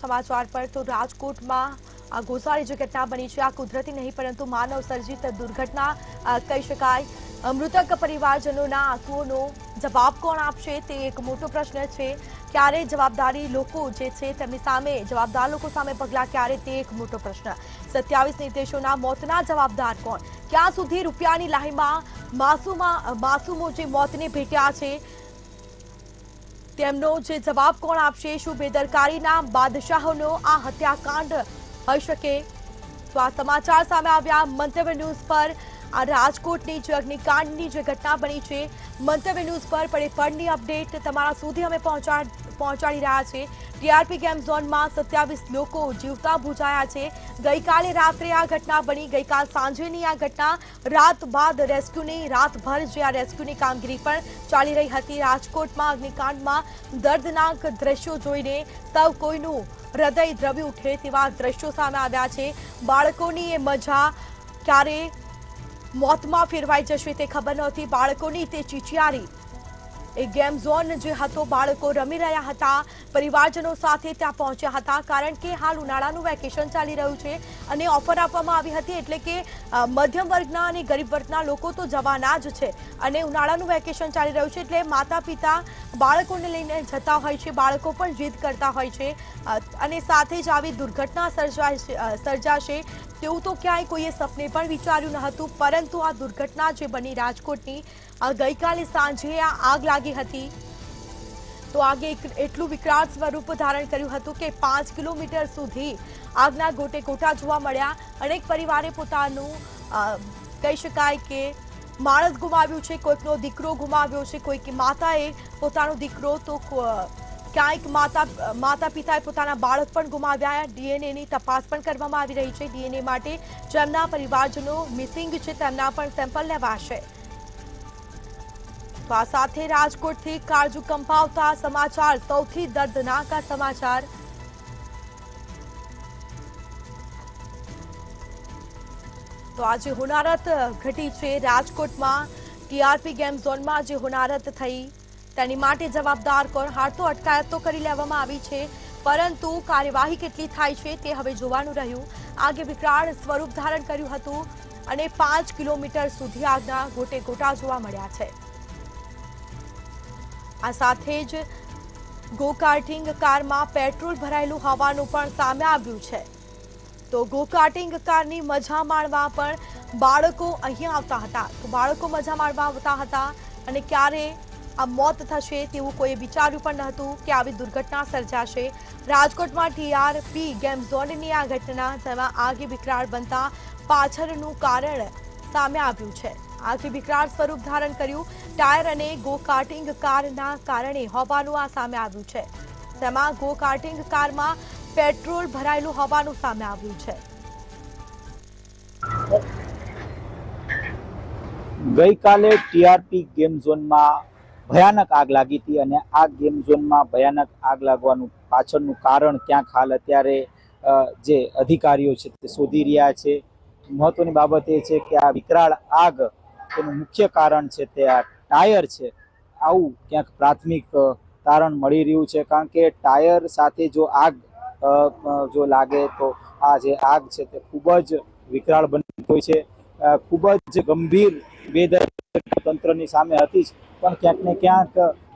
समाचार पर तो राजकोट में आ गोसाड़ी जो घटना बनी है आ कुदरती नहीं परंतु मानव सर्जित दुर्घटना कही शकाय। मृतक परिवारजनों आंसुओं जवाब कोण आपशे ते एक मोटो प्रश्न है। क्यारे जवाबदारी लोको जे छे तेमनी सामे जवाबदार लोको सामे पगला क्यारे ते एक मोटो प्रश्न। 27 निर्दोषोना मौतना जवाबदार कोण? क्या सुधी रूपियानी लाहीमां मासूमो जे मौतने भेट्या छे તેમનો જે જવાબ કોણ આપશે? શું બેદરકારીના બાદશાહોનો આ હત્યાકાંડ હોઈ શકે? તો આ સમાચાર સામે આવ્યા મંતવ્ય ન્યૂઝ પર। આ રાજકોટની જે અગ્નિકાંડની જે ઘટના બની છે મંતવ્ય ન્યૂઝ પર પળે અપડેટ તમારા સુધી અમે પહોંચાડી રહ્યા છે। ટીઆરપી ગેમ ઝોનમાં 27 લોકો જીવતા ભૂજાયા છે। ગઈકાલે રાત્રે આ ઘટના બની। ગઈકાલ સાંજેની આ ઘટના રાત બાદ રેસ્ક્યુની રાતભર જે આ રેસ્ક્યુની કામગીરી પણ ચાલી રહી હતી। રાજકોટમાં અગ્નિકાંડમાં દર્દનાક દ્રશ્યો જોઈને સૌ કોઈનું હૃદય દ્રવી ઉઠે તેવા દ્રશ્યો સામે આવ્યા છે। બાળકોની એ મજા ક્યારે મોતમાં ફેરવાઈ જશે તે ખબર નહોતી। બાળકોની તે ચીચિયારી એ ગેમ ઝોન જે હતો બાળકો રમી રહ્યા હતા પરિવારજનો સાથે ત્યાં પહોંચ્યા હતા કારણ કે હાલ ઉનાળાનું વેકેશન ચાલી રહ્યું છે અને ઓફર આપવામાં આવી હતી એટલે કે મધ્યમ વર્ગના અને ગરીબ વર્ગના લોકો તો જવાના જ છે અને ઉનાળાનું વેકેશન ચાલી રહ્યું છે એટલે માતા પિતા બાળકોને લઈને જતા હોય છે। બાળકો પણ જીદ કરતા હોય છે અને સાથે જ આવી દુર્ઘટના સર્જાશે તેવું તો ક્યાંય કોઈએ સપને પણ વિચાર્યું ન હતું પરંતુ આ દુર્ઘટના જે બની રાજકોટની ગઈકાલે સાંજે આ આગ લાગી હતી તો આગે એટલું વિકરાળ સ્વરૂપ ધારણ કર્યું હતું કે 5 કિલોમીટર સુધી આગના ગોટે ગોટા જોવા મળ્યા। અનેક પરિવારે પોતાનું કહી શકાય કે માણસ ગુમાવ્યું છે, કોઈકનો દીકરો ગુમાવ્યો છે, કોઈક માતાએ પોતાનો દીકરો તો ક્યાંક માતા પિતાએ પોતાના બાળક પણ ગુમાવ્યા। ડીએનએની તપાસ પણ કરવામાં આવી રહી છે। ડીએનએ માટે જેમના પરિવારજનો મિસિંગ છે તેમના પણ સેમ્પલ લેવાશે। તો આ સાથે રાજકોટથી કાળજુ કંપાવતા સમાચાર, સૌથી દર્દનાક આ સમાચાર। તો આજે હોનારત ઘટી છે રાજકોટમાં। ટીઆરપી ગેમ ઝોનમાં જે હોનારત થઈ તેની માટે જવાબદાર કોણ? હાલ તો અટકાયત તો કરી લેવામાં આવી છે પરંતુ કાર્યવાહી કેટલી થાય છે તે હવે જોવાનું રહ્યું। આગે વિકરાળ સ્વરૂપ ધારણ કર્યું હતું અને 5 કિલોમીટર સુધી આગના ગોટે ગોટા જોવા મળ્યા છે। આ સાથે જ ગો કાર્ટિંગ કારમાં પેટ્રોલ ભરાયેલું હોવાનું પણ સામે આવ્યું છે। તો ગો કાર્ટિંગ કારની મજા માણવા પણ બાળકો અહીંયા આવતા હતા તો બાળકો મજા માણવા આવતા હતા અને ક્યારે આ મોત થશે તેવું કોઈ વિચાર્યું પણ નહોતું કે આવી દુર્ઘટના સર્જાશે। રાજકોટમાં ટીઆરપી ગેમ ઝોનની આ ઘટના જેમાં આગે વિકરાળ બનતા પાછળનું કારણ સામે આવ્યું છે। આગે વિકરાળ સ્વરૂપ ધારણ કર્યું ટાયર અને ગો કાર્ટિંગ કારના કારણે હોવાનું આ સામે આવ્યું છે। તેમાં ગો કાર્ટિંગ કારમાં પેટ્રોલ ભરાયેલું હોવાનું સામે આવ્યું છે। ગઈકાલે ટીઆરપી ગેમ ઝોનમાં ભયાનક આગ લાગી હતી અને આ ગેમ ઝોનમાં ભયાનક આગ લાગવાનું પાછળનું કારણ ક્યાંક હાલ અત્યારે જે અધિકારીઓ છે તે શોધી રહ્યા છે। મહત્વની બાબત એ છે કે આ વિકરાળ આગ તેનું મુખ્ય કારણ છે તે આ ટાયર છે આવું ક્યાંક પ્રાથમિક તારણ મળી રહ્યું છે કારણ કે ટાયર સાથે જો આગ જો લાગે તો આ જે આગ છે તે ખૂબ જ વિકરાળ બનતી હોય છે। ખૂબ જ ગંભીર બેદરકારી તંત્રની સામે હતી જ પણ ક્યાંક ને ક્યાંક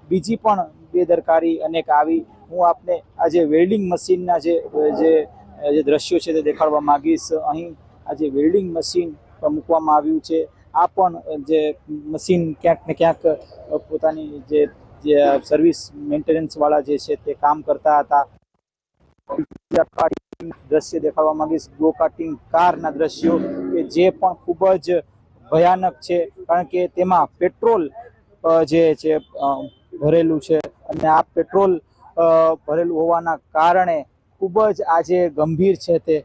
બીજી પણ બેદરકારી અનેક આવી। હું આપને આ જે વેલ્ડિંગ મશીનના જે દ્રશ્યો છે તે દેખાડવા માંગીશ। અહીં આ જે વેલ્ડિંગ મશીન મૂકવામાં આવ્યું છે આ પણ જે મશીન ક્યાંક ને ક્યાંક પોતાની જે સર્વિસ મેન્ટેનન્સ વાળા જે છે તે કામ કરતા હતા। દ્રશ્ય દેખાડવા માંગીશ ગો કાર્ટિંગ કારના દ્રશ્યો કે જે પણ ખૂબ જ ભયાનક છે કારણ કે તેમાં પેટ્રોલ જે છે ભરેલું છે અને આ પેટ્રોલ ભરેલું હોવાના કારણે ખૂબ જ આજે ગંભીર છે તે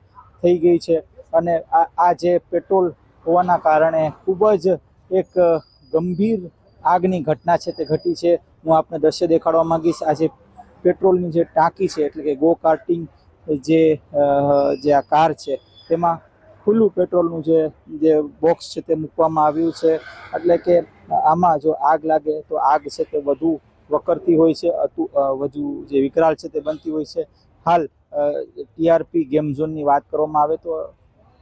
થઈ ગઈ છે અને આ જે પેટ્રોલ હોવાના કારણે ખૂબ જ એક ગંભીર આગની ઘટના છે તે ઘટી છે। હું આપને દ્રશ્ય દેખાડવા માંગીશ। આ જે પેટ્રોલની જે ટાંકી છે એટલે કે ગો કાર્ટિંગ જે આ કાર છે તેમાં ખુલ્લું પેટ્રોલનું જે બોક્સ છે તે મૂકવામાં આવ્યું છે એટલે કે આમાં જો આગ લાગે તો આગ છે તે વધુ વકરતી હોય છે, વધુ જે વિકરાળ છે તે બનતી હોય છે। હાલ ટીઆરપી ગેમ ઝોનની વાત કરવામાં આવે તો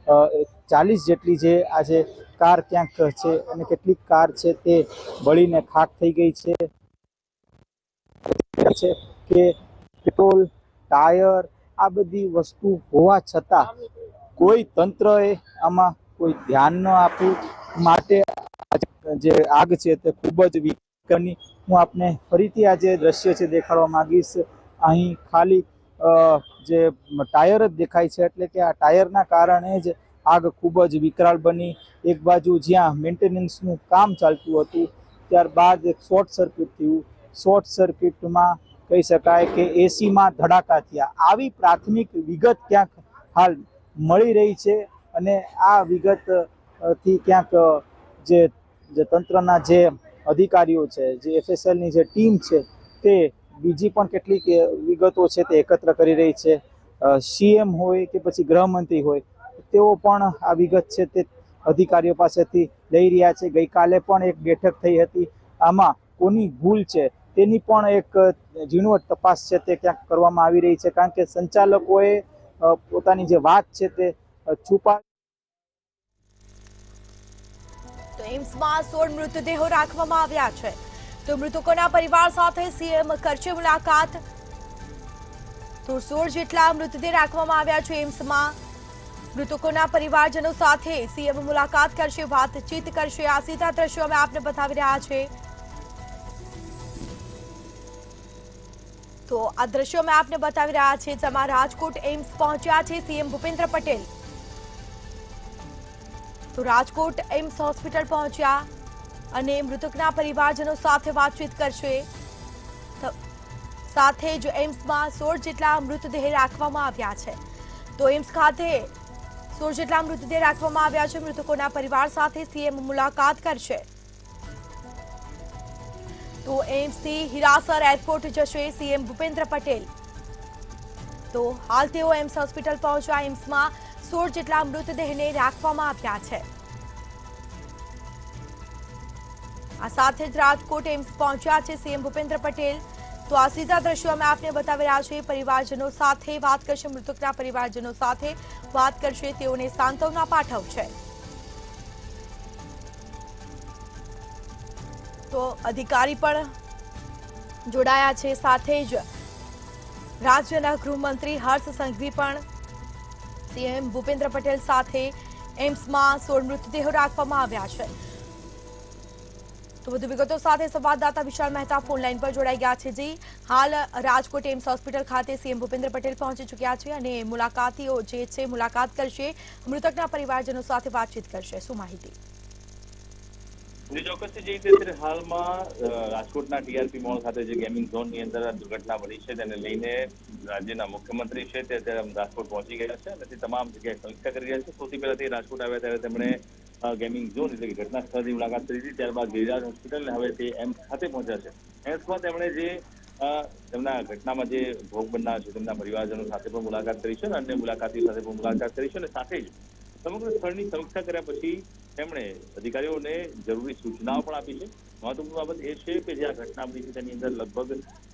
40 જેટલી જે આજે કાર ક્યાંક છે અને કેટલીક કાર છે તે બળીને ખાક થઈ ગઈ છે કે પેટ્રોલ ટાયર આ બધી વસ્તુ હોવા છતાં કોઈ તંત્રએ આમાં કોઈ ધ્યાન ન આપ્યું માટે જે આગ છે તે ખૂબ જ વિકરની હું આપને ફરીથી આ જે દ્રશ્ય છે દેખાડવા માંગીશ અહીં ખાલી જે ટાયર જ દેખાય છે એટલે કે આ ટાયરના કારણે જ આગ ખૂબ જ વિકરાળ બની એક બાજુ જ્યાં મેન્ટેનન્સનું કામ ચાલતું હતું ત્યારબાદ એક શોર્ટ સર્કિટ થયું શોર્ટ સર્કિટમાં કહી શકાય કે એસીમાં ધડાકા થયા આવી પ્રાથમિક વિગત ક્યાંક હાલ મળી રહી છે અને આ વિગત થી ક્યાંક જે તંત્રના જે અધિકારીઓ છે જે એફએસએલની જે ટીમ છે તે બીજી પણ કેટલીક વિગતો છે તે એકત્ર કરી રહી છે સીએમ હોય કે પછી ગૃહમંત્રી હોય તેઓ પણ આ વિગત છે તે અધિકારીઓ પાસેથી લઈ રહ્યા છે ગઈકાલે પણ એક બેઠક થઈ હતી આમાં કોની ભૂલ છે તેની પણ એક ઝીણવટ તપાસ છે તે ક્યાંક કરવામાં આવી રહી છે કારણ કે સંચાલકોએ પોતાની જે વાત છે તે છુપા તો એમ્સમાં 16 મૃતદેહો રાખવામાં આવ્યા છે તો મૃતકોના પરિવાર સાથે સીએમ કરશે મુલાકાત તો 16 જેટલા મૃતદેહ રાખવામાં આવ્યા છે એમ્સમાં મૃતકોના પરિવારજનો સાથે સીએમ મુલાકાત કરશે વાતચીત કરશે આ સીધા દ્રશ્યો અમે આપને બતાવી રહ્યા છે તો આ દ્રશ્યો અમે આપને બતાવી રહ્યા છે જેમાં રાજકોટ એમ્સ પહોંચ્યા છે સીએમ ભૂપેન્દ્ર પટેલ તો રાજકોટ એમ્સ હોસ્પિટલ પહોંચ્યા અને મૃતકના પરિવારજનો સાથે વાતચીત કરશે સાથે જ એમ્સમાં 16 જેટલા મૃતદેહ રાખવામાં આવ્યા છે તો એમ્સ ખાતે 16 જેટલા મૃતદેહ રાખવામાં આવ્યા છે મૃતકોના પરિવાર સાથે સીએમ મુલાકાત કરશે તો એમ્સથી હિરાસર એરપોર્ટ જશે સીએમ ભૂપેન્દ્ર પટેલ તો હાલ તેઓ એમ્સ હોસ્પિટલ પહોંચ્યા એમ્સમાં 16 જેટલા મૃતદેહને રાખવામાં આવ્યા છે આ સાથે જ રાજકોટ એમ્સ પહોંચ્યા છે સીએમ ભૂપેન્દ્ર પટેલ તો આ સીધા દ્રશ્યો અમે આપને બતાવી રહ્યા છીએ પરિવારજનો સાથે વાત કરશે મૃતકના પરિવારજનો સાથે વાત કરશે તેઓને સાંત્વના પાઠવશે તો અધિકારી પણ જોડાયા છે સાથે જ રાજ્યના ગૃહમંત્રી હર્ષ સંઘવી પણ સીએમ ભૂપેન્દ્ર પટેલ સાથે એમ્સમાં 16 મૃતદેહો રાખવામાં આવ્યા છે તો વધુ વિગતો સાથે સંવાદદાતા વિશાલ મહેતા ફોનલાઈન પર જોડાઈ ગયા છે જી હાલ રાજકોટ એમ્સ હોસ્પિટલ ખાતે સીએમ ભૂપેન્દ્ર પટેલ પહોંચી ચૂક્યા છે અને મુલાકાતીઓ જે છે મુલાકાત કરશે મૃતકના પરિવારજનો સાથે વાતચીત કરશે શું માહિતી ચોક્કસથી જે રીતે હાલમાં રાજકોટના ટીઆરપી મોલ ખાતે જે ગેમિંગ ઝોનની અંદર દુર્ઘટના બની છે તેને લઈને રાજ્યના મુખ્યમંત્રી છે તે અત્યારે રાજકોટ પહોંચી ગયા છે અને તે તમામ જગ્યાએ સમીક્ષા કરી રહ્યા છે સૌથી પહેલા તે રાજકોટ આવ્યા ત્યારે તેમણે ગેમિંગ ઝોન એટલે કે ઘટના સ્થળની મુલાકાત કરી હતી ત્યારબાદ ગિરિરાજ હોસ્પિટલ અને હવે તે એમ્સ ખાતે પહોંચ્યા છે એમ્સમાં તેમણે જે તેમના ઘટનામાં જે ભોગ બનનાર છે તેમના પરિવારજનો સાથે પણ મુલાકાત કરી છે અને અન્ય મુલાકાતીઓ સાથે પણ મુલાકાત કરી છે અને સાથે જ સમગ્ર સ્થળની સમીક્ષા કર્યા પછી તેમણે અધિકારીઓને જરૂરી સૂચનાઓ પણ આપી છે મહત્વપૂર્ણ બાબત એ છે કે જે આ ઘટના બની છે તેની અંદર લગભગ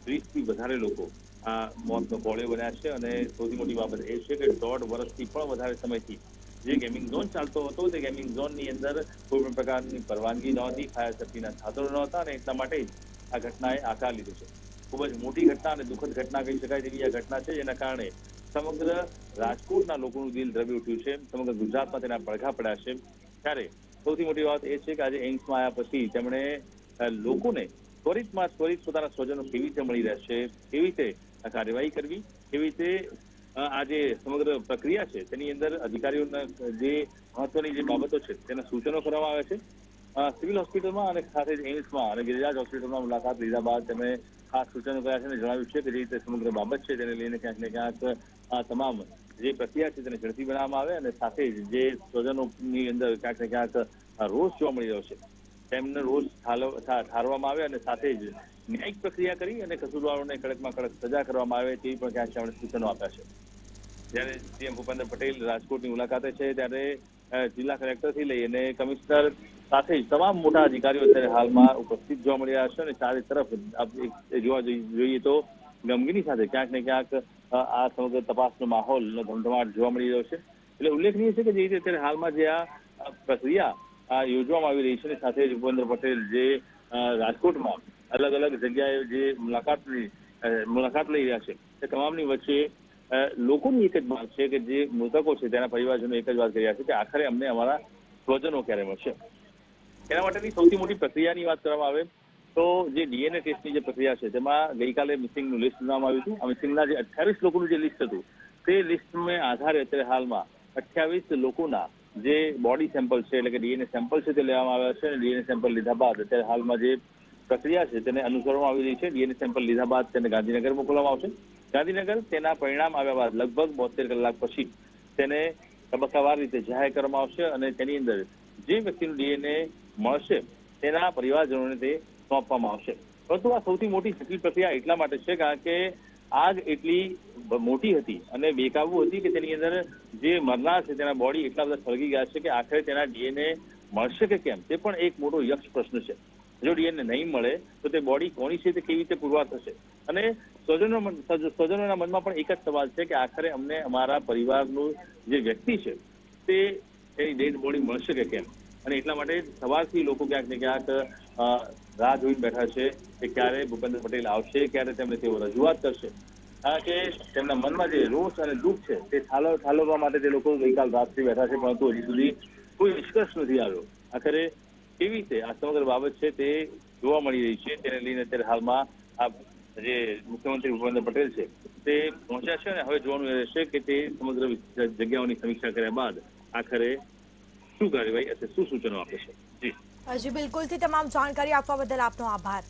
30થી વધારે લોકો આ મોતનો કોળિયો બન્યા છે અને સૌથી મોટી બાબત એ છે કે 1.5 વર્ષથી પણ વધારે સમયથી જે ગેમિંગ ઝોન ચાલતો હતો તે ગેમિંગ ઝોનની અંદર કોઈ પણ પ્રકારની પરવાનગી નહોતી ફાયર સેફ્ટીના સાધનો નહોતા અને એટલા માટે જ આ ઘટનાએ આકાર લીધો છે ખૂબ જ મોટી ઘટના અને દુઃખદ ઘટના કહી શકાય તેવી આ ઘટના છે જેના કારણે સમગ્ર રાજકોટના લોકોનું દિલ દ્રવી ઉઠ્યું છે સમગ્ર ગુજરાતમાં તેના પડઘા પડ્યા છે ત્યારે સૌથી મોટી વાત એ છે કે આજે એમ્સમાં આવ્યા પછી તેમણે લોકોને ત્વરિતમાં ત્વરિત પોતાના સ્વજનો કેવી રીતે મળી રહેશે કેવી રીતે કાર્યવાહી કરવી કેવી રીતે આ જે સમગ્ર પ્રક્રિયા છે તેની અંદર અધિકારીઓના જે મહત્વની જે બાબતો છે તેના સૂચનો કરવામાં આવે છે સિવિલ હોસ્પિટલમાં અને સાથે જ એમ્સમાં અને ગિરિરાજ હોસ્પિટલમાં મુલાકાત લીધા બાદ તેમણે ખાસ સૂચનો કર્યા છે અને જણાવ્યું છે કે જે રીતે સમગ્ર બાબત છે તેને લઈને ક્યાંક ને ક્યાંક આ તમામ જે પ્રક્રિયા છે તેને ઝડપી બનાવવામાં આવે અને સાથે જ જે સ્વજનોની અંદર ક્યાંક ને ક્યાંક રોષ જોવા મળી રહ્યો છે તેમને રોષ ઠારવામાં આવે અને સાથે જ ન્યાયિક પ્રક્રિયા કરી અને કસૂરવારોને કડકમાં કડક સજા કરવામાં આવે તેવી પણ ક્યાંક તેમણે સૂચનો આપ્યા છે જ્યારે સીએમ ભૂપેન્દ્ર પટેલ રાજકોટની મુલાકાતે છે ત્યારે જિલ્લા કલેક્ટરથી લઈ અને કમિશનર સાથે જ તમામ મોટા અધિકારીઓ અત્યારે હાલમાં ઉપસ્થિત જોવા મળી રહ્યા છે અને ચારે તરફ જોવા જોઈએ તો ગમગીની સાથે ક્યાંક ને ક્યાંક આ સમગ્ર તપાસનો માહોલનો ધમધમાટ જોવા મળી રહ્યો છે. એટલે ઉલ્લેખનીય છે કે જે રીતે અત્યારે હાલમાં જે આ પ્રક્રિયા યોજવામાં આવી રહી છે અને સાથે જ ભૂપેન્દ્ર પટેલ જે રાજકોટમાં અલગ અલગ જગ્યાએ જે મુલાકાત લઈ રહ્યા છે તે તમામની વચ્ચે લોકોની એક જ માંગ છે કે જે મૃતકો છે તેના પરિવારજનો એક જ વાત કરી રહ્યા છે કે આખરે અમને અમારા સ્વજનો ક્યારે મળશે. એના માટેની સૌથી મોટી પ્રક્રિયાની વાત કરવામાં આવે તો જે ડીએનએ ટેસ્ટની જે પ્રક્રિયા છે તેમાં ગઈકાલે મિસિંગનું લિસ્ટ બનાવવામાં આવ્યું હતું. આ મિસિંગના જે 28 લોકોનું જે લિસ્ટ હતું તે લિસ્ટને આધારે અત્યારે હાલમાં 28 લોકોના જે બોડી સેમ્પલ છે એટલે કે ડીએનએ સેમ્પલ છે તે લેવામાં આવ્યા છે અને ડીએનએ સેમ્પલ લીધા બાદ અત્યારે હાલમાં જે પ્રક્રિયા છે તેને અનુસરવામાં આવી રહી છે. ડીએનએ સેમ્પલ લીધા બાદ તેને ગાંધીનગર મોકલવામાં આવશે. ગાંધીનગર તેના પરિણામ આવ્યા બાદ લગભગ 72 કલાક પછી તેને તબક્કાવાર રીતે જાહેર કરવામાં આવશે અને તેની અંદર જે વ્યક્તિનું ડીએનએ મળશે તેના પરિવારજનોને તે સોંપવામાં આવશે. પરંતુ આ સૌથી મોટી જટિલ પ્રક્રિયા એટલા માટે છે કારણ કે આગ એટલી મોટી હતી અને બેકાબુ હતી કે તેની અંદર જે મરનાર છે તેના બોડી એટલા બધા સળગી ગયા છે કે આખરે તેના ડીએનએ મળશે કે કેમ તે પણ એક મોટો યક્ષ પ્રશ્ન છે. જો ડીએનએ નહીં મળે તો તે બોડી કોની છે તે કેવી રીતે પુરવાર થશે અને સ્વજનોના મનમાં પણ એક જ સવાલ છે કે આખરે અમને અમારા પરિવારનું જે વ્યક્તિ છે તે એની ડેડ બોડી મળશે કે કેમ. અને એટલા માટે સવારથી લોકો ક્યાંક ને ક્યાંક રાહ જોઈને બેઠા છે કે ક્યારે ભૂપેન્દ્ર પટેલ આવશે, ક્યારે તેમને તેઓ રજૂઆત કરશે. કારણ કે તેમના મનમાં જે રોષ અને દુઃખ છે તે ઠાલવવા માટે તે લોકો ગઈકાલ રાતથી બેઠા છે પરંતુ હજી સુધી કોઈ નિષ્કર્ષ નથી આવ્યો. આખરે કેવી રીતે આ સમગ્ર બાબત છે તે જોવા મળી રહી છે. તેને લઈને અત્યારે હાલમાં આ જે મુખ્યમંત્રી ભૂપેન્દ્ર પટેલ છે તે પહોંચ્યા છે અને હવે જોવાનું એ રહેશે કે તે સમગ્ર જગ્યાઓની સમીક્ષા કર્યા બાદ આખરે શું કાર્યવાહી અથવા શું સૂચનો આપે છે. જી બિલકુલથી તમામ જાણકારી આપવા બદલ આપનો આભાર.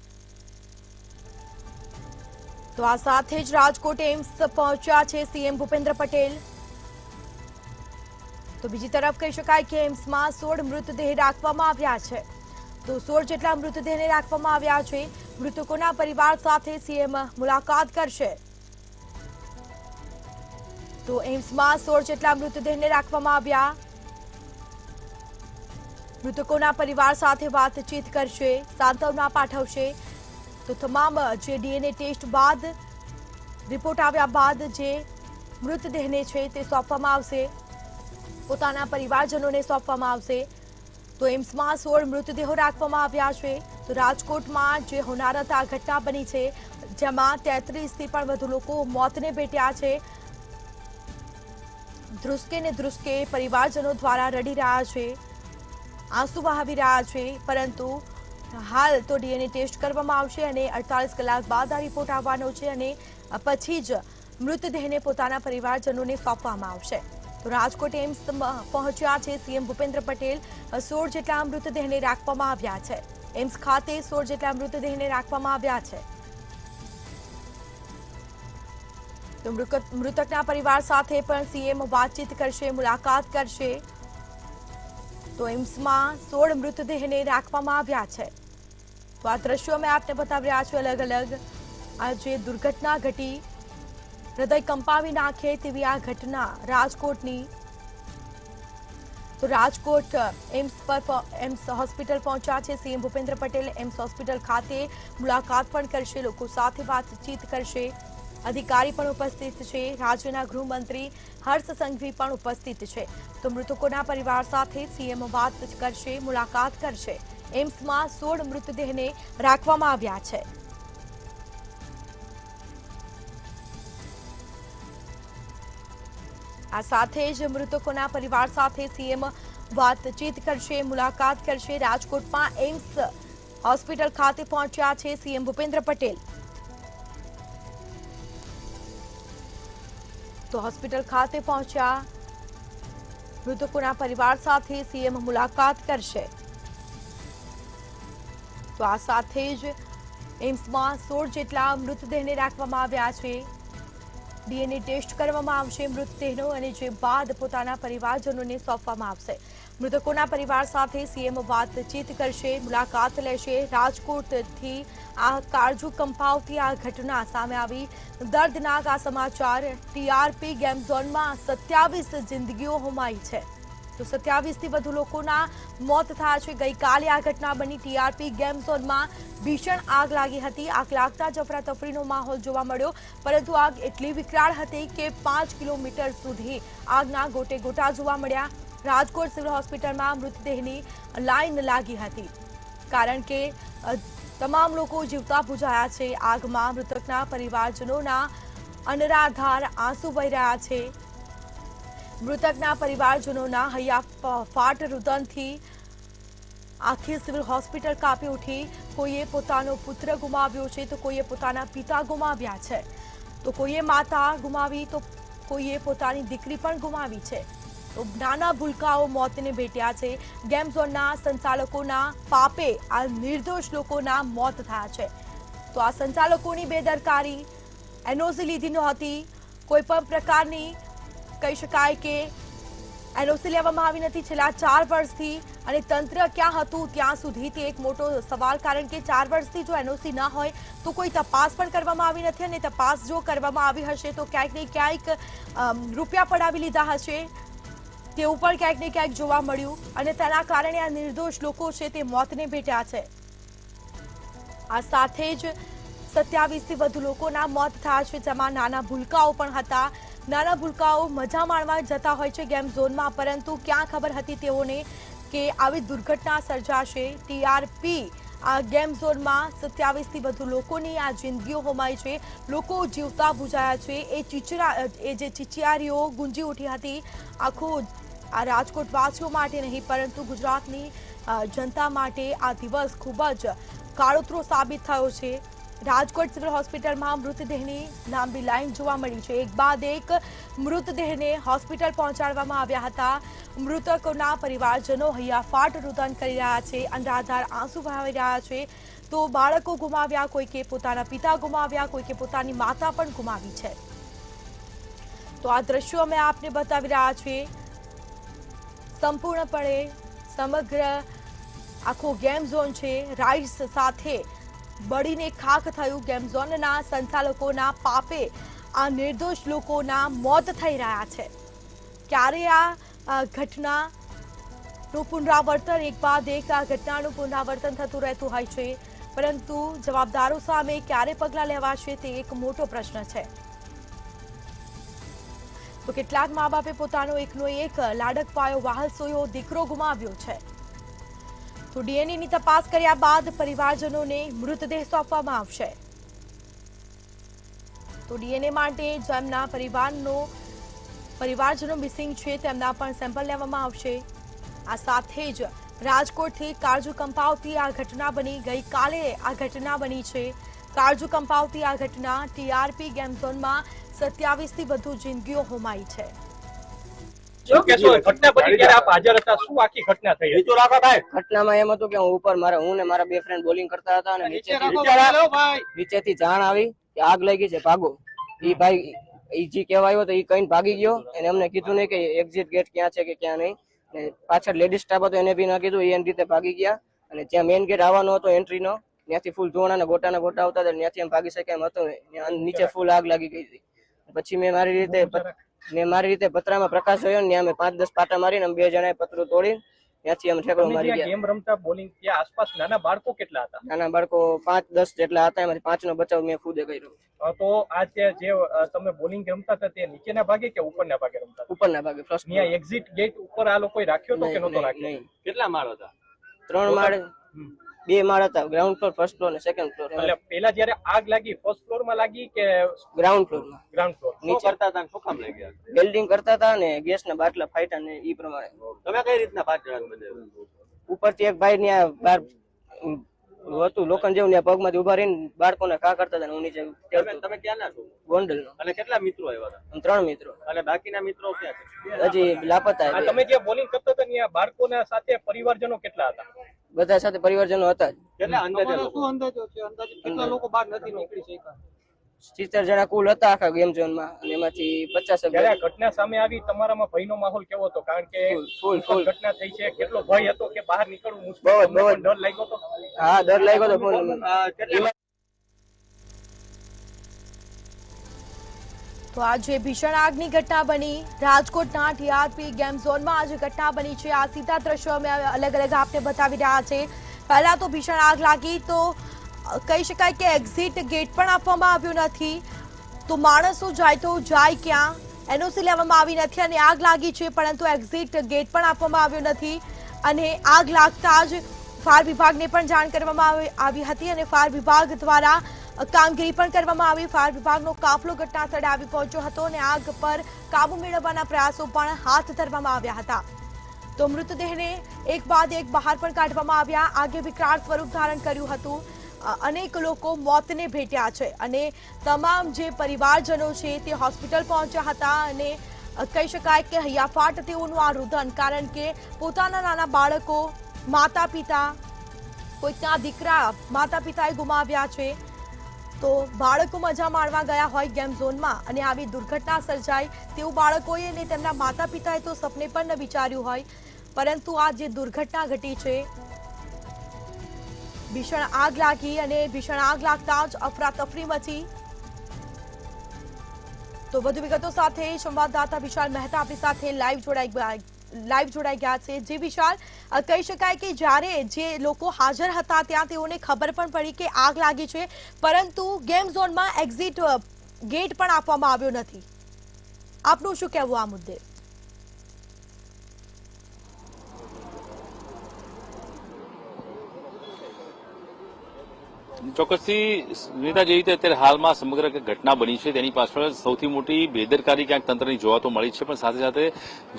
તો આ સાથે જ રાજકોટ એમ્સ પહોંચ્યા છે સીએમ ભૂપેન્દ્ર પટેલ. તો બીજી તરફ કહી શકાય કે એમ્સમાં 16 મૃતદેહ રાખવામાં આવ્યા છે. તો 16 જેટલા મૃતદેહને રાખવામાં આવ્યા છે. મૃતકોના પરિવાર સાથે સીએમ મુલાકાત કરશે. તો એમ્સમાં 16 જેટલા મૃતદેહને રાખવામાં આવ્યા. મૃતકોના પરિવાર સાથે વાતચીત કરશે, સાંત્વના પાઠવશે. તો તમામ જે ડીએનએ ટેસ્ટ બાદ રિપોર્ટ આવ્યા બાદ જે મૃતદેહને છે તે સોંપવામાં આવશે, પોતાના પરિવારજનોને સોંપવામાં આવશે. તો એમ્સમાં 16 મૃતદેહો રાખવામાં આવ્યા છે. તો રાજકોટમાં જે હોનારત આ ઘટના બની છે જેમાં 33થી પણ વધુ લોકો મોતને ભેટ્યા છે. ધ્રુસકે ને ધ્રુસકે પરિવારજનો દ્વારા રડી રહ્યા છે, આંસુ વહાવી રહ્યા છે. પરંતુ હાલ તો ડીએનએ ટેસ્ટ કરવામાં આવશે અને 48 કલાક બાદ આ રિપોર્ટ આવવાનો છે અને પછી જ મૃતદેહને પોતાના પરિવારજનોને સોંપવામાં આવશે. તો રાજકોટ એમ્સ પહોંચ્યા છે સીએમ ભૂપેન્દ્ર પટેલ. 16 જેટલા મૃતદેહને રાખવામાં આવ્યા છે. એમ્સ ખાતે 16 જેટલા મૃતદેહને રાખવામાં આવ્યા છે. તો મૃતકના પરિવાર સાથે પણ સીએમ વાતચીત કરશે, મુલાકાત કરશે. તો એમ્સમાં 16 મૃતદેહને રાખવામાં આવ્યા છે. તો આ દ્રશ્યો મેં આપને બતાવી રહ્યા છું. અલગ અલગ આ જે દુર્ઘટના ઘટી, હૃદય કંપાવી નાખે તેવી આ ઘટના રાજકોટની. તો રાજકોટ એમ્સ હોસ્પિટલ પહોંચ્યા છે CM Bhupendra Patel. AIIMS hospital ખાતે મુલાકાત પણ કરશે, લોકો સાથે વાતચીત કરશે. અધિકારી પણ ઉપસ્થિત છે. રાજ્યના ગૃહમંત્રી હર્ષ સંઘવી પણ ઉપસ્થિત છે. તો મૃતકોના પરિવાર સાથે સીએમ વાત કરશે, મુલાકાત કરશે. એમ્સમાં 16 મૃતદેહને રાખવામાં આવ્યા છે. આ સાથે જ મૃતકોના પરિવાર સાથે સીએમ વાતચીત કરશે, મુલાકાત કરશે. રાજકોટમાં એમ્સ હોસ્પિટલ ખાતે પહોંચ્યા છે સીએમ ભૂપેન્દ્ર પટેલ. તો હોસ્પિટલ ખાતે પહોંચ્યા, મૃતકોના પરિવાર સાથે સીએમ મુલાકાત કરશે. તો આ સાથે જ એમ્સમાં 16 જેટલા મૃતદેહને રાખવામાં આવ્યા છે. ડીએનએ ટેસ્ટ કરવામાં આવશે મૃતદેહનો અને જે બાદ પોતાના પરિવારજનોને સોંપવામાં આવશે. મૃતકોના પરિવાર સાથે સીએમ વાતચીત કરશે, મુલાકાત લેશે. રાજકોટથી આ કાળજુ કંપાવતી આ ઘટના સામે આવી. દર્દનાક આ સમાચાર. ટીઆરપી ગેમ ઝોનમાં 27 જિંદગીઓ હોમાઈ છે. તો 27 થી વધુ લોકોના મોત થયા છે। ગઈકાલે આ ઘટના બની। ટીઆરપી ગેમ ઝોનમાં ભીષણ આગ લાગી હતી। આગ લાગતા જફરાતફરીનો માહોલ જોવા મળ્યો, પરંતુ આગ એટલી વિકરાળ હતી કે 5 કિલોમીટર સુધી આગના ગોટે ગોટા જોવા મળ્યા। રાજકોટ સિવિલ હોસ્પિટલમાં મૃતદેહની લાઈન લાગી હતી, કારણ કે તમામ લોકો જીવતા બુઝાયા છે। આગમાં મૃતકના પરિવારજનોના અનરાધાર આંસુ વહી રહ્યા છે। મૃતકના પરિવારજનોના હૈયા ફાટ રુદનથી આખી સિવિલ હોસ્પિટલ કાપી ઉઠી। કોઈએ પોતાનો પુત્ર ગુમાવ્યો છે, તો કોઈએ પોતાના પિતા ગુમાવ્યા છે, તો કોઈએ માતા ગુમાવી, તો કોઈએ પોતાની દીકરી પણ ગુમાવી છે। તો નાના ભૂલકાઓ મોતને ભેટ્યા છે। ગેમ ઝોનના સંચાલકોના પાપે આ નિર્દોષ લોકોના મોત થયા છે। તો આ સંચાલકોની બેદરકારી, એનઓસી લીધી નહોતી, કોઈ પણ પ્રકારની કહી શકાય કે એનઓસી લેવામાં આવી નથી છેલ્લા 4 વર્ષથી, અને તંત્ર ક્યાં હતું ત્યાં સુધી તે એક મોટો સવાલ, કારણ કે 4 વર્ષથી જો એનઓસી ન હોય તો કોઈ તપાસ પણ કરવામાં આવી નથી, અને તપાસ જો કરવામાં આવી હશે તો ક્યાંક ને ક્યાંક રૂપિયા પડાવી લીધા હશે તેવું પણ ક્યાંક ને ક્યાંક જોવા મળ્યું, અને તેના કારણે આ નિર્દોષ લોકો છે તે મોતને ભેટ્યા છે। આ સાથે જ 27 થી વધુ લોકોના મોત થયા છે, જેમાં નાના ભૂલકાઓ પણ હતા। નાના ભૂલકાઓ મજા માણવા જતા હોય છે ગેમ ઝોનમાં, પરંતુ ક્યાં ખબર હતી તેઓને કે આવી દુર્ઘટના સર્જાશે। ટીઆરપી આ ગેમ ઝોનમાં 27 થી વધુ લોકોની આ જિંદગીઓ હોમાઈ છે, લોકો જીવતા બુઝાયા છે। એ જે ચીચિયારીઓ ગુંજી ઉઠી હતી આખું આ રાજકોટવાસીઓ માટે નહીં, પરંતુ ગુજરાતની જનતા માટે આ દિવસ ખૂબ જ કાળોતરો સાબિત થયો છે। રાજકોટ સિવિલ હોસ્પિટલમાં મૃતદેહની લાંબી લાઈન જોવા મળી છે। એક બાદ એક મૃતદેહને હોસ્પિટલ પહોંચાડવામાં આવ્યા હતા। મૃતકોના પરિવારજનો હૈયાફાટ રુદન કરી રહ્યા છે, અનરાધાર આંસુ વહાવી રહ્યા છે। તો બાળકો ગુમાવ્યા, કોઈકે પોતાના પિતા ગુમાવ્યા, કોઈકે પોતાની માતા પણ ગુમાવી છે। તો આ દ્રશ્યો અમે આપને બતાવી રહ્યા છીએ। સંપૂર્ણપણે સમગ્ર આખો ગેમ ઝોન છે રાઇડ્સ સાથે બળીને ખાખ થયું। ગેમ ઝોનના સંચાલકોના પાપે આ નિર્દોષ લોકોના મોત થઈ રહ્યા છે। ક્યારે આ ઘટનાનું પુનરાવર્તન, એક બાદ એક આ ઘટનાનું પુનરાવર્તન થતું રહેતું હોય છે, પરંતુ જવાબદારો સામે ક્યારે પગલાં લેવાશે તે એક મોટો પ્રશ્ન છે। તો કેટલાક મા બાપે પોતાનો એકનો એક લાડકવાયો વહાલસોયો દીકરો ગુમાવ્યો છે। તો ડીએનએની તપાસ કર્યા બાદ પરિવારજનોને મૃતદેહ સોંપવામાં આવશે। તો ડીએનએ માટે જેમના પરિવારજનો મિસિંગ છે તેમના પણ સેમ્પલ લેવામાં આવશે। આ સાથે જ રાજકોટથી કાળજુ કંપાવતી આ ઘટના બની। ગઈકાલે આ ઘટના બની છે, કાળજુ કંપાવતી આ ઘટના। ટીઆરપી ગેમ ઝોનમાં 27 થી વધુ જિંદગીઓ હોમાઈ છે। ઘટનામાં એમ હતું કે હું ને મારા બે ફ્રેન્ડ બોલિંગ કરતા હતા, અને નીચેથી જાણ આવી કે આગ લાગી છે, ભાગો। ઈ ભાઈ જી કહેવા આવ્યો તો ઈ કઈ ભાગી ગયો, એને અમને કીધું નહીં કે એક્ઝિટ ગેટ ક્યાં છે કે ક્યાં નહીં, ને પાછળ લેડીઝ સ્ટાફ હતો એને બી ના કીધું, એની રીતે ભાગી ગયા। અને જ્યાં મેઇન ગેટ આવવાનો હતો એન્ટ્રીનો, ત્યાંથી ફૂલ ધોવાના ગોટા આવતા હતા, ત્યાંથી એમ ભાગી શકાય એમ હતું। નીચે ફૂલ આગ લાગી ગઈ હતી। પછી મેં મારી રીતે પતરામાં પ્રકાશ જોયો ને અમે 5-10 પાટા મારીને બે જણાએ પતરું તોડી ત્યાંથી અમે ઠેકડો મારી ગયા। ગેમ રમતા બોલિંગ ત્યાં આસપાસ નાના બાળકો કેટલા હતા? નાના બાળકો 5-10 જેટલા હતા, એમાંથી 5 નો બચાવ મેં ખુદે કર્યો। તો આ જે તમે બોલિંગ રમતા હતા તે નીચેના ભાગે કે ઉપરના ભાગે રમતા? ઉપરના ભાગે। ફર્સ્ટ ત્યાં એક્ઝિટ ગેટ ઉપર આ લોકોએ રાખ્યો તો કે નહોતો રાખ્યો? નહીં। કેટલા માળ હતા? 3 માળ, 2 માળ હતા, ગ્રાઉન્ડ ફ્લોર, ફર્સ્ટ ફ્લોર ને સેકન્ડ ફ્લોર। એટલે પેલા જ્યારે આગ લાગી ફર્સ્ટ ફ્લોર માં લાગી કે ગ્રાઉન્ડ ફ્લોરમાં? ગ્રાઉન્ડ ફ્લોર નીચે કરતા હતા? શું કામ લાગ્યા? વેલ્ડિંગ કરતા હતા ને ગેસ ના બાટલા ફાટ્યા ને ઈ પ્રમાણે। તમે કઈ રીતના પાછળ ઉપરથી એક ભાઈ ને બહાર હતું લોખંડ જેવું, ત્યાં પગમાંથી ઉભા રહીને બાળકોને કા કરતા હતા, હું નીચે। તમે ક્યાંના છો? ગોંડલ નો। અને કેટલા મિત્રો આવ્યા હતા? 3 મિત્રો। અને બાકીના મિત્રો ક્યાં છે? હજી લાપતા। તમે જે બોલિંગ કરતા હતા ત્યાં બાળકોના સાથે પરિવારજનો કેટલા હતા? બધા સાથે પરિવારજનો હતા જ। કેટલા અંદાજે કેટલા લોકો બહાર નથી નીકળી શક્યા? 70 જણા કુલ હતા આખા ગેમ ઝોનમાં, અને એમાંથી 50 જ્યારે ઘટના સામે આવી તમારામાં ભયનો માહોલ કેવો હતો? કારણ કે ફૂલ ઘટના થઈ છે, કેટલો ભય હતો કે બહાર નીકળવું મુશ્કેલ? બહુ ડર લાગ્યો હતો? હા, ડર લાગ્યો હતો ફૂલ। તો આજે ભીષણ આગની ઘટના બની રાજકોટના ટીઆરપી ગેમ ઝોનમાં આજે ઘટના બની છે। આ સીધા દ્રશ્યો અમે અલગ અલગ આપને બતાવી રહ્યા છે। પહેલા તો ભીષણ આગ લાગી તો કહી શકાય કે એક્ઝિટ ગેટ પણ આપવામાં આવ્યો નથી, તો માણસો જાય તો જાય ક્યાં, એનઓસી લેવામાં આવી નથી અને આગ લાગી છે પરંતુ એક્ઝિટ ગેટ પણ આપવામાં આવ્યો નથી અને આગ લાગતા જ ફાયર વિભાગને પણ જાણ કરવામાં આવી હતી અને ફાયર વિભાગ દ્વારા કામગીરી પણ કરવામાં આવી। ફાયર વિભાગનો કાફલો ઘટના સ્થળે આવી પહોંચ્યો હતો અને આગ પર કાબુ મેળવવાના પ્રયાસો પણ હાથ ધરવામાં આવ્યા હતા। તો મૃતદેહને એક બાદ એક બહાર પણ કાઢવામાં આવ્યા। આગે વિકરાળ સ્વરૂપ ધારણ કર્યું હતું। અનેક લોકો મોતને ભેટ્યા છે અને તમામ જે પરિવારજનો છે તે હોસ્પિટલ પહોંચ્યા હતા અને કહી શકાય કે હૈયાફાટ તેઓનું આ રુદન, કારણ કે પોતાના નાના બાળકો, માતા પિતા, કોઈકના દીકરા માતા પિતાએ ગુમાવ્યા છે, તો બાળકો મજા માણવા ગયા હોય ગેમ ઝોનમાં અને આવી દુર્ઘટના સર્જાય તેવું બાળકોએ અને તેમના માતા પિતાએ તો સપને પણ ન વિચાર્યું હોય, પરંતુ આ જે દુર્ઘટના ઘટી છે, ભીષણ આગ લાગી અને ભીષણ આગ લાગતા જ અફરાતફરી મચી। તો વધુ વિગતો સાથે સંવાદદાતા વિશાલ મહેતા આપણી સાથે લાઈવ જોડાઈ ગયા છે। જે વિશાલ, કહી શકાય કે જ્યારે જે લોકો હાજર હતા ત્યાં તેઓને ખબર પણ પડી કે આગ લાગી છે, પરંતુ ગેમ ઝોનમાં એક્ઝિટ ગેટ પણ આપવામાં આવ્યો નથી, આપનું શું કહેવું આ મુદ્દે? ચોક્કસથી સુનિતા, જેવી રીતે અત્યારે હાલમાં સમગ્ર ઘટના બની છે તેની પાછળ સૌથી મોટી બેદરકારી ક્યાંક તંત્રની જોવા તો મળી છે, પણ સાથે સાથે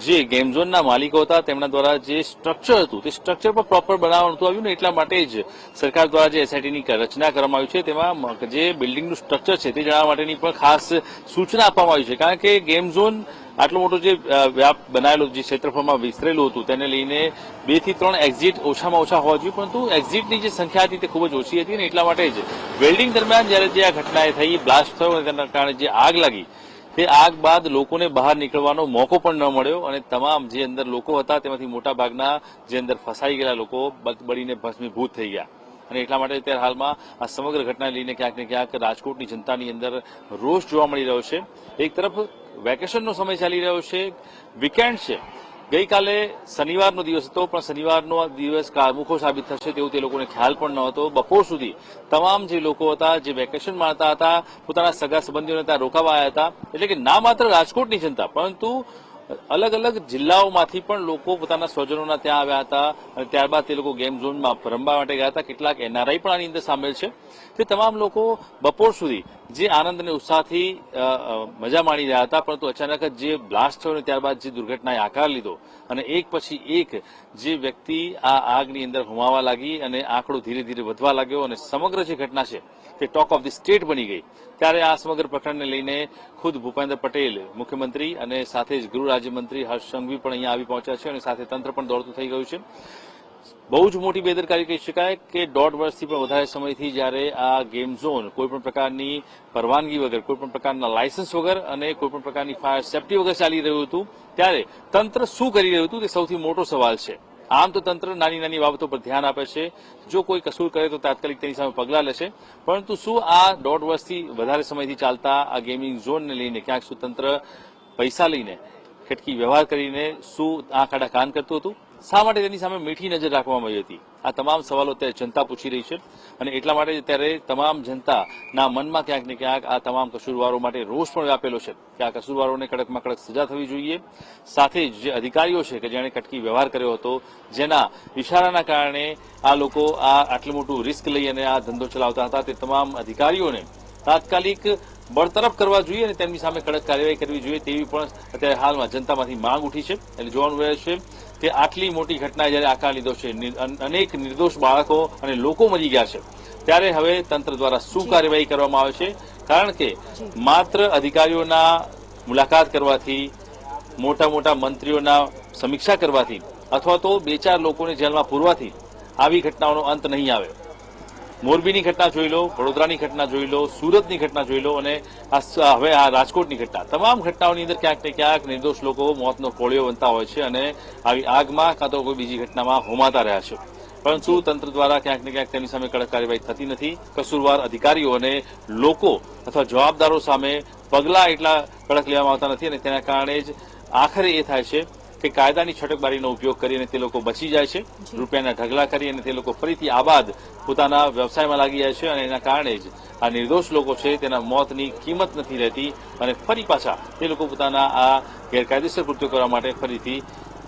જે ગેમ ઝોનના માલિકો હતા તેમના દ્વારા જે સ્ટ્રક્ચર હતું તે સ્ટ્રક્ચર પર પ્રોપર બનાવવાનું નહોતું આવ્યું ને એટલા માટે જ સરકાર દ્વારા જે એસઆઈટીની રચના કરવામાં આવી છે તેમાં જે બિલ્ડિંગનું સ્ટ્રક્ચર છે તે જણાવવા માટેની પણ ખાસ સૂચના આપવામાં આવી છે, કારણ કે ગેમ ઝોન આટલો મોટો જે વ્યાપ બનાવેલો જે ક્ષેત્રફળમાં વિસ્તરેલું હતું તેને લઈને 2 થી 3 એક્ઝિટ ઓછામાં ઓછા હોવા જોઈએ, પરંતુ એક્ઝિટની જે સંખ્યા હતી તે ખૂબ જ ઓછી હતી અને એટલા માટે જ વેલ્ડિંગ દરમિયાન જ્યારે જે આ ઘટના થઈ, બ્લાસ્ટ થયો અને તેના કારણે જે આગ લાગી તે આગ બાદ લોકોને બહાર નીકળવાનો મોકો પણ ન મળ્યો અને તમામ જે અંદર લોકો હતા તેમાંથી મોટા ભાગના જે અંદર ફસાઈ ગયેલા લોકો બળીને ભસ્મીભૂત થઈ ગયા અને એટલા માટે અત્યારે હાલમાં આ સમગ્ર ઘટનાને લઈને ક્યાંક ને ક્યાંક રાજકોટની જનતાની અંદર રોષ જોવા મળી રહ્યો છે। એક તરફ વેકેશનનો સમય ચાલી રહ્યો છે, વીકેન્ડ છે, ગઈકાલે શનિવારનો દિવસ હતો પણ શનિવારનો દિવસ કાળમુખો સાબિત થશે તેવું તે લોકોને ખ્યાલ પણ ન હતો। બપોર સુધી તમામ જે લોકો હતા જે વેકેશન માણતા હતા પોતાના સગા સંબંધીઓને ત્યાં રોકાવા આવ્યા હતા, એટલે કે ના માત્ર રાજકોટની જનતા પરંતુ અલગ અલગ જિલ્લાઓમાંથી પણ લોકો પોતાના સ્વજનોના ત્યાં આવ્યા હતા અને ત્યારબાદ તે લોકો ગેમ ઝોનમાં રમવા માટે ગયા હતા। કેટલાક એનઆરઆઈ પણ આની અંદર સામેલ છે। તે તમામ લોકો બપોર સુધી જે આનંદ અને ઉત્સાહથી મજા માણી રહ્યા હતા, પરંતુ અચાનક જ જે બ્લાસ્ટ થયો અને ત્યારબાદ જે દુર્ઘટનાએ આકાર લીધો અને એક પછી એક જે વ્યક્તિ આ આગની અંદર હોમાવા લાગી અને આંકડો ધીરે ધીરે વધવા લાગ્યો અને સમગ્ર જે ઘટના છે તે ટોક ઓફ ધી સ્ટેટ બની ગઈ, ત્યારે આ સમગ્ર પ્રકરણને લઈને ખુદ ભૂપેન્દ્ર પટેલ મુખ્યમંત્રી અને સાથે જ ગૃહ રાજ્યમંત્રી હર્ષ સંઘવી પણ અહીંયા આવી પહોંચ્યા છે અને સાથે તંત્ર પણ દોડતું થઈ ગયું છે। બહુ જ મોટી બેદરકારી કહી શકાય કે 1.5 વર્ષથી પણ વધારે સમયથી જ્યારે આ ગેમ ઝોન કોઈપણ પ્રકારની પરવાનગી વગર, કોઈપણ પ્રકારના લાયસન્સ વગર અને કોઈપણ પ્રકારની ફાયર સેફટી વગર ચાલી રહ્યું હતું, ત્યારે તંત્ર શું કરી રહ્યું હતું તે સૌથી મોટો સવાલ છે। આમ તો તંત્ર નાની નાની બાબતો પર ધ્યાન આપે છે, જો કોઈ કસૂર કરે તો તાત્કાલિક તેની સામે પગલાં લેશે, પરંતુ શું આ 1.5 વર્ષથી વધારે સમયથી ચાલતા આ ગેમિંગ ઝોનને લઈને ક્યાંક શું તંત્ર પૈસા લઈને, ખટકી વ્યવહાર કરીને શું આંખ આડા કાન કરતું હતું? શા માટે તેની સામે મીઠી નજર રાખવામાં આવી હતી? આ તમામ સવાલો અત્યારે જનતા પૂછી રહી છે અને એટલા માટે અત્યારે તમામ જનતાના મનમાં ક્યાંક ને ક્યાંક આ તમામ કસૂરવારો માટે રોષ પણ વ્યાપેલો છે કે આ કસૂરવારોને કડકમાં કડક સજા થવી જોઈએ। સાથે જ જે અધિકારીઓ છે કે જેણે ખટકી વ્યવહાર કર્યો હતો, જેના ઇશારાના કારણે આ લોકો આટલું મોટું રિસ્ક લઈ અને આ ધંધો ચલાવતા હતા, તે તમામ અધિકારીઓને તાત્કાલિક બરતરફ કરવા જોઈએ અને તેમની સામે કડક કાર્યવાહી કરવી જોઈએ તેવી પણ અત્યારે હાલમાં જનતામાંથી માંગ ઉઠી છે। એટલે જોવાનું રહે છે કે આટલી મોટી ઘટનાએ જ્યારે આકાર લીધો છે, અનેક નિર્દોષ બાળકો અને લોકો મરી ગયા છે, ત્યારે હવે તંત્ર દ્વારા શું કાર્યવાહી કરવામાં આવે છે? કારણ કે માત્ર અધિકારીઓના મુલાકાત કરવાથી, મોટા મોટા મંત્રીઓના સમીક્ષા કરવાથી અથવા તો 2-4 લોકોને જેલમાં પૂરવાથી આવી ઘટનાઓનો અંત નહીં આવે। મોરબીની ઘટના જોઈ લો, વડોદરાની ઘટના જોઈ લો, સુરતની ઘટના જોઈ લો અને હવે આ રાજકોટની ઘટના, તમામ ઘટનાઓની અંદર ક્યાંક ને ક્યાંક નિર્દોષ લોકો મોતનો કોળિયો બનતા હોય છે અને આવી આગમાં કાં તો કોઈ બીજી ઘટનામાં હોમાતા રહ્યા છે, પરંતુ તંત્ર દ્વારા ક્યાંક ને ક્યાંક તેની સામે કડક કાર્યવાહી થતી નથી। કસૂરવાર અધિકારીઓ અને લોકો અથવા જવાબદારો સામે પગલાં એટલા કડક લેવામાં આવતા નથી અને તેના કારણે જ આખરે એ થાય છે કે કાયદાની છટકબારીનો ઉપયોગ કરીને તે લોકો બચી જાય છે, રૂપિયાના ઢગલા કરી અને તે લોકો ફરીથી આબાદ પોતાના વ્યવસાયમાં લાગી જાય છે અને એના કારણે જ આ નિર્દોષ લોકો છે તેના મોતની કિંમત નથી રહેતી અને ફરી પાછા તે લોકો પોતાના આ ગેરકાયદેસર કૃત્યો કરવા માટે ફરીથી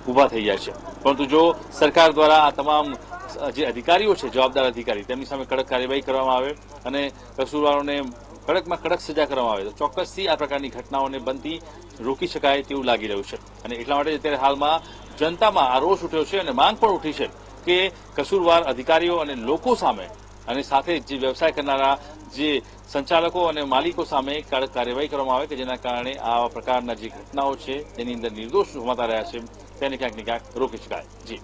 ઊભા થઈ જાય છે. પરંતુ જો સરકાર દ્વારા આ તમામ જે અધિકારીઓ છે, જવાબદાર અધિકારી, તેમની સામે કડક કાર્યવાહી કરવામાં આવે અને કસૂરવારોને કડકમાં કડક સજા કરવામાં આવે તો ચોક્કસથી આ પ્રકારની ઘટનાઓને બનતી રોકી શકાય તેવું લાગી રહ્યું છે. અને એટલા માટે અત્યારે હાલમાં જનતામાં આ રોષ ઉઠ્યો છે અને માંગ પણ ઉઠી છે કે કસૂરવાર અધિકારીઓ અને લોકો સામે અને સાથે જે વ્યવસાય કરનારા જે સંચાલકો અને માલિકો સામે કડક કાર્યવાહી કરવામાં આવે કે જેના કારણે આવા પ્રકારના જે ઘટનાઓ છે તેની અંદર નિર્દોષ હોતા રહ્યા છે તેને ક્યાંક ને ક્યાંક રોકી શકાય. જી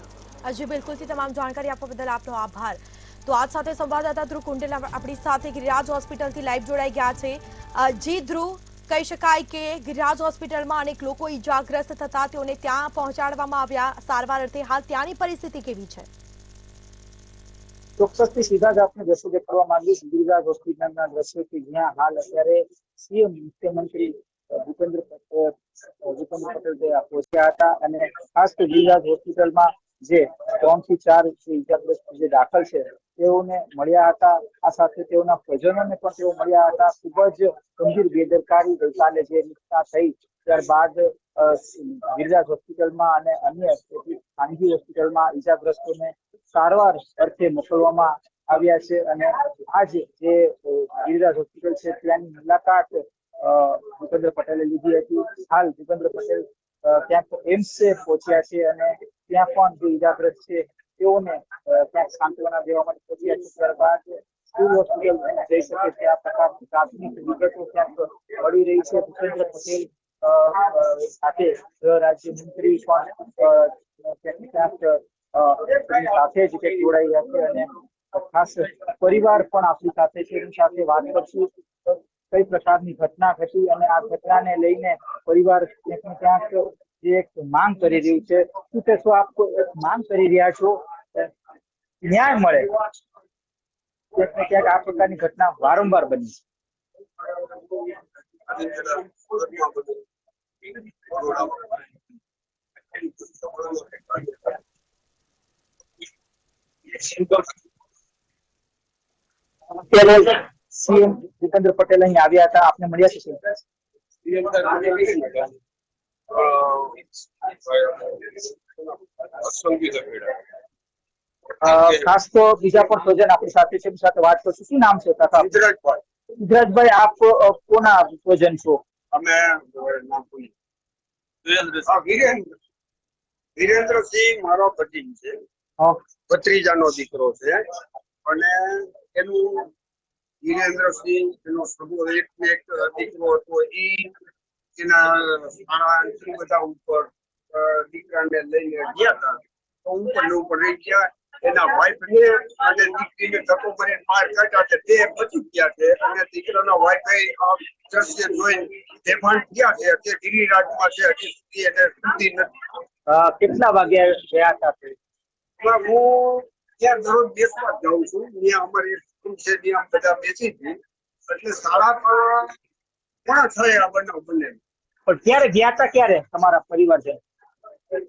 જી, બિલકુલથી તમામ જાણકારી આપવા બદલ આપનો આભાર. તો આજ સાથે સંવાદદાતા ધ્રુવ કુંડેલ આપણી સાથે ગિરિરાજ હોસ્પિટલથી લાઈવ જોડાઈ ગયા છે. જી ધ્રુવ, કહી શકાય કે ગિરિરાજ હોસ્પિટલમાં અનેક લોકો ઈજાગ્રસ્ત થતા તેઓને ત્યાં પહોંચાડવામાં આવ્યા સારવાર અર્થે. હાલ ત્યાંની પરિસ્થિતિ કેવી છે? ચોક્કસથી સીધા જ આપણે દ્રશ્યો દેખાડવા માંગીશ ગિરિરાજ હોસ્પિટલના દ્રશ્યો કે જ્યાં હાલ અત્યારે સીએમ મુખ્યમંત્રી ભૂપેન્દ્ર પટેલ પહોંચ્યા હતા અને ખાસ તો ગિરિરાજ હોસ્પિટલમાં જે 3 થી 4 ઈજાગ્રસ્ત જે દાખલ છે તેઓને મળ્યા હતા. આ સાથે તેઓના સ્વજનોને પણ તેઓ મળ્યા હતા. ખૂબ જ ગંભીર બેદરકારી ગઈકાલે જે ઘટના થઈ ત્યારબાદ ગિરિરાજ હોસ્પિટલમાં અને અન્ય કેટલીક ખાનગી હોસ્પિટલમાં ઈજાગ્રસ્તોને સારવાર અર્થે મોકલવામાં આવ્યા છે અને આજ જે ગિરિરાજ હોસ્પિટલ છે ત્યાંની મુલાકાત ભૂપેન્દ્ર પટેલે લીધી હતી. હાલ ભૂપેન્દ્ર પટેલ ક્યાંક એમ્સે પહોંચ્યા છે અને ત્યાં પણ જે ઈજાગ્રસ્ત છે તેઓને ક્યાંક સાંત્વના દેવા માટે પહોંચ્યા છે. ત્યારબાદ સિવિલ હોસ્પિટલ જઈ શકે છે આ પ્રકારની પ્રાથમિક વિગતો ક્યાંક મળી રહી છે. ભૂપેન્દ્ર પટેલ સાથે ગૃહ રાજ્યમંત્રી પણ ક્યાંક સાથે જ જોડાઈ રહ્યા છે અને ખાસ પરિવાર પણ આપણી સાથે છે. એની સાથે વાત કરશું કઈ પ્રકારની ઘટના ઘટી અને આ ઘટનાને લઈને પરિવાર ક્યાંક ને ક્યાંક જે એક માંગ કરી રહ્યું છે. શું કહેશો આપ? માંગ કરી રહ્યા છો ન્યાય મળે, ક્યાંક ને ક્યાંક આ પ્રકારની ઘટના વારંવાર બની અત્યારે સીએમ ભૂપેન્દ્ર પટેલ અહીં આવ્યા હતા, આપને મળ્યા છે? ખાસ તો બીજા પણ સ્વજન આપણી સાથે છે, એમની સાથે વાત કરશું. શું નામ છે? સિદ્ધરાજભાઈ, આપ કોના સ્વજન છો? અમે વિરેન્દ્રસિંહ મારો ભત્રીજ છે, ભત્રીજાનો દીકરો છે અને એનું વિરેન્દ્રસિંહ એનો સગો એક દીકરો હતો. એના શાળા બધા ઉપર દીકરાને લઈને ગયા હતા તો ઉપર રહી ગયા. એના વાઇફ ને અને દીકરીને ધક્કો મારીને બહાર કાઢ્યા છે, તે બચી ગયા છે અને દીકરાના વાઇફે આ દ્રશ્ય જોઈને બેભાન ગયા છે. તે ગિરિરાજમાં છે, હજી સુધી એને સુધી નથી. કેટલા વાગ્યા ગયા હતા? હું ત્યાં દરરોજ બેસવા જાઉં છું, ત્યાં અમારી સ્કૂલ છે ત્યાં બધા બેસી હતી એટલે 5:30 આ બનાવ બને. પણ ક્યારે ગયા હતા? ક્યારે તમારા પરિવાર છે? 4:30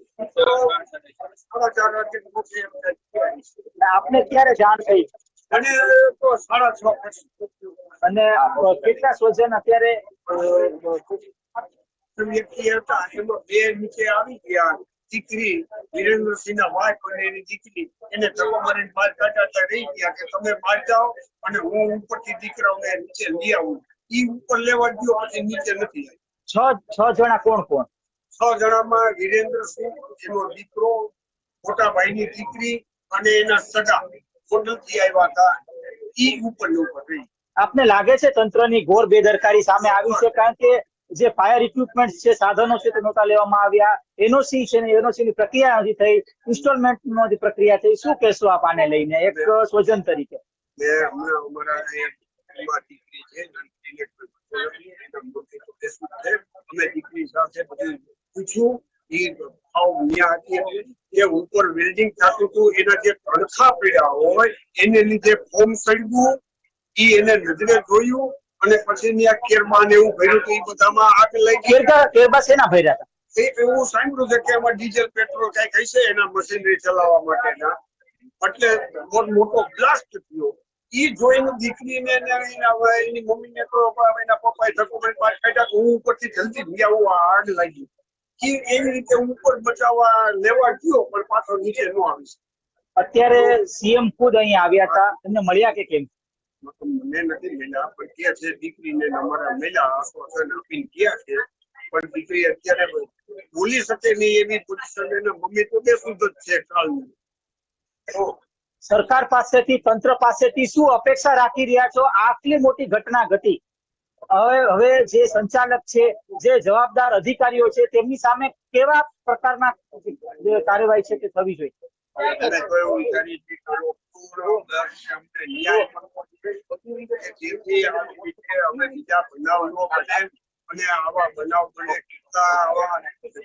આપને ક્યારે જાણ થઈ? અને તો 6:30 અને કેટલા સ્વજન અત્યારે વ્યક્તિ હતા એમાં 2 નીચે આવી ગયા. દીકરી વિરેન્દ્રસિંહ ના વાઇફ અને એની દીકરી એને ધક્કો મારીને બહાર કાઢતા રહી ગયા કે તમે બહાર જાઓ અને હું ઉપરથી દીકરાઓને નીચે લઈ આવું. ઈ ઉપર લેવા ગયો પછી નીચે નથી આવી. 6 જણા કોણ કોણ? 6 જણામાં વિરેન્દ્રસિંહ, એનો દીકરો, મોટા ભાઈની દીકરી અને એના સગા હોટલથી આવ્યા હતા. ઈ ઉપર રહી. આપને લાગે છે તંત્રની ઘોર બેદરકારી સામે આવી છે? કારણ કે જે ફાયર ઇક્વિપમેન્ટ છે, સાધનો છે તે નહોતા લેવામાં આવ્યા, એનઓસી છે ને એનઓસી ની પ્રક્રિયા નથી થઈ, ઇન્સ્ટોલમેન્ટ ની પ્રક્રિયા થઈ. શું કહેશો આપ આને લઈને એક સ્વજન તરીકે? અમારા દીકરી છે, અમે દીકરી સાથે બધું પૂછ્યું. એ ઉપર વેલ્ડિંગ થતું હતું, એના જે તણખા પડ્યા હોય એને લીધે ફોર્મ સળગ્યું. એને નજરે જોયું અને પછી ત્યાં કેરબા ને એવું ભર્યું હતું, એ બધામાં આગ લાગી. કેરબા શેના ભર્યા હતા? એવું સાંભળ્યું છે કે એમાં ડીઝલ પેટ્રોલ કઈક હશે એના મશીનરી ચલાવવા માટેના, એટલે બહુ મોટો બ્લાસ્ટ થયો. ઈ જોઈને દીકરીને એની મમ્મીને તો એના પપ્પાએ ધક્કો મારી બહાર કાઢ્યા. હું ઉપરથી જલ્દી ગયા, હું આગ લાગી. એવી રીતે ઉપર બચાવવા લેવા ગયો પણ પાછો નીચે ન આવી. અત્યારે સીએમ ખુદ અહીં આવ્યા હતા, એમને મળ્યા કે કેમ? મને નથી મળ્યા, પણ કે છે દીકરીને અમારા મળ્યા, આશ્વાસન આપીને ગયા છે. પણ દીકરી અત્યારે બોલી શકે નહીં એવી પોઝિશન. એના મમ્મી તો બેસુદ જ છે કાલની. તો સરકાર પાસેથી, તંત્ર પાસેથી શું અપેક્ષા રાખી રહ્યા છો? આટલી મોટી ઘટના ઘટી, હવે જે સંચાલક છે, જે જવાબદાર અધિકારીઓ છે, તેમની સામે કેવા પ્રકારના જે કાર્યવાહી છે તે થવી જોઈએ? અમે તો એવું વિચારીએ છીએ કે અમને ન્યાય મળવો જોઈએ, જેથી આ રીતે અમે બીજા બનાવ ન બને. અને આવા બનાવ બને કેટલા આવા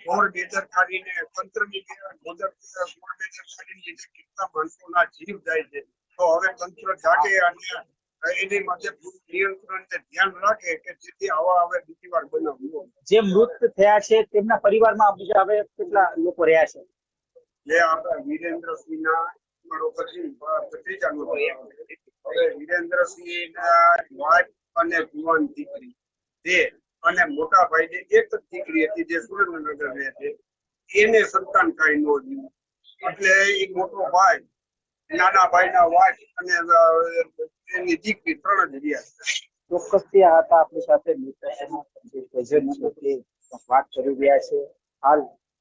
ઘોર બેદરકારીને તંત્રની બેદરકારીને લીધે કેટલા માણસોના જીવ જાય છે. તો હવે તંત્ર જાગે અને એની માટે નિયંત્રણ ને ધ્યાન રાખે કે જેથી આવા હવે બીજી વાર બનાવ ન બને. જે મૃત થયા છે તેમના પરિવારમાં બીજા હવે કેટલા લોકો રહ્યા છે? જે આપણા વિરેન્દ્રસિંહના મારો ભત્રીજાનો હવે વિરેન્દ્રસિંહના વાઇફ અને જુવાન દીકરી તે અને મોટા ભાઈની એક જ દીકરી હતી જે સુરેન્દ્રનગર રહે છે, એને સંતાન કાંઈ ન દીધું. એટલે એક મોટો ભાઈ, નાના ભાઈના વાઇફ અને એની દીકરી 3 જ રહ્યા. ચોક્કસથી આ હતા આપણી સાથે વાત કરી રહ્યા છે. હાલ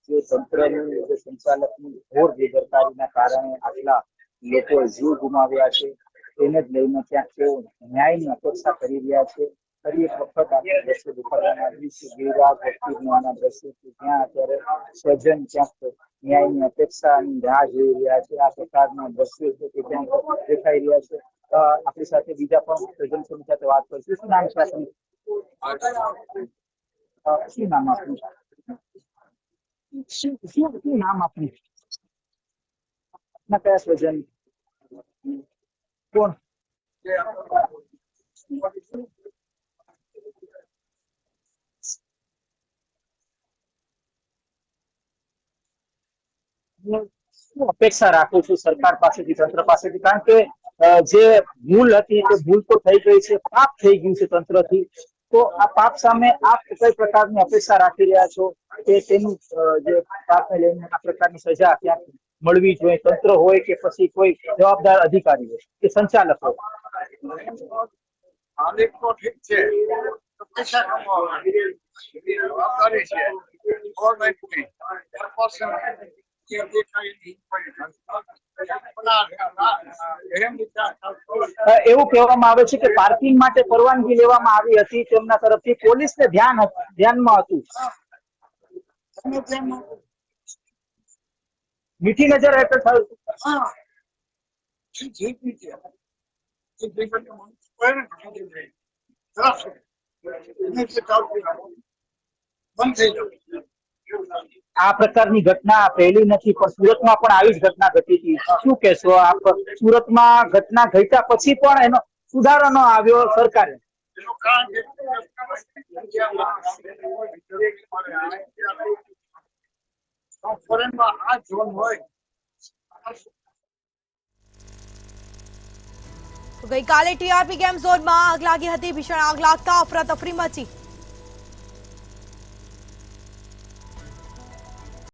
જે તંત્રની, જે સંચાલકની ઘોર બેદરકારીના કારણે આટલા લોકોએ જીવ ગુમાવ્યા છે, તેને જ લઈને ક્યાંક તેઓ ન્યાયની અપેક્ષા કરી રહ્યા છે. ફરી એક વખત આપણે દ્રશ્ય દેખાડવામાં આવ્યું છે ગિરિરાજ હોસ્પિટલના દ્રશ્ય કે જ્યાં અત્યારે સ્વજન ક્યાંક ન્યાયની અપેક્ષાની રાહ જોઈ રહ્યા છે. આ પ્રકારના દ્રશ્યો છે કે ક્યાંક દેખાઈ રહ્યા છે. આપણી સાથે બીજા પણ સ્વજન સાથે વાત કરીશું. શું નામ છે આપનું? શું નામ આપનું? શું નામ આપનું? આપના કયા સ્વજન? કોણ? શું અપેક્ષા રાખું છું સરકાર પાસેથી, તંત્ર પાસેથી? કારણ કે જે ભૂલ હતી તે ભૂલ તો થઈ ગઈ છે, પાપ થઈ ગયું છે તંત્રથી. તો આ પાપ સામે આપ કઈ પ્રકારની અપેક્ષા રાખી રહ્યા છો કે તેનું જે પાપને લઈને આ પ્રકારની સજા ક્યાંક મળવી જોઈએ? તંત્ર હોય કે પછી કોઈ જવાબદાર અધિકારી હોય કે સંચાલક હોય? હાલિક તો ઠીક છે, પૈસા કમાવાની જવાબદારી છે ગવર્મેન્ટની. એવું કહેવામાં આવે છે કે પાર્કિંગ માટે પરવાનગી લેવામાં આવી હતી તેમના તરફથી, પોલીસને ધ્યાનમાં હતું. મીઠી નજર હેઠળ થયું. આ પ્રકારની ઘટના પહેલી નથી, પણ સુરતમાં પણ આવી જ ઘટના ઘટી હતી. શું કહેશો આપ? સુરતમાં ઘટના ઘટ્યા પછી પણ એનો સુધારો ન આવ્યો સરકારે. ગઈકાલે ટીઆરપી ગેમ ઝોનમાં આગ લાગી હતી. ભીષણ આગ લાગતા અફરાતફરી મચી.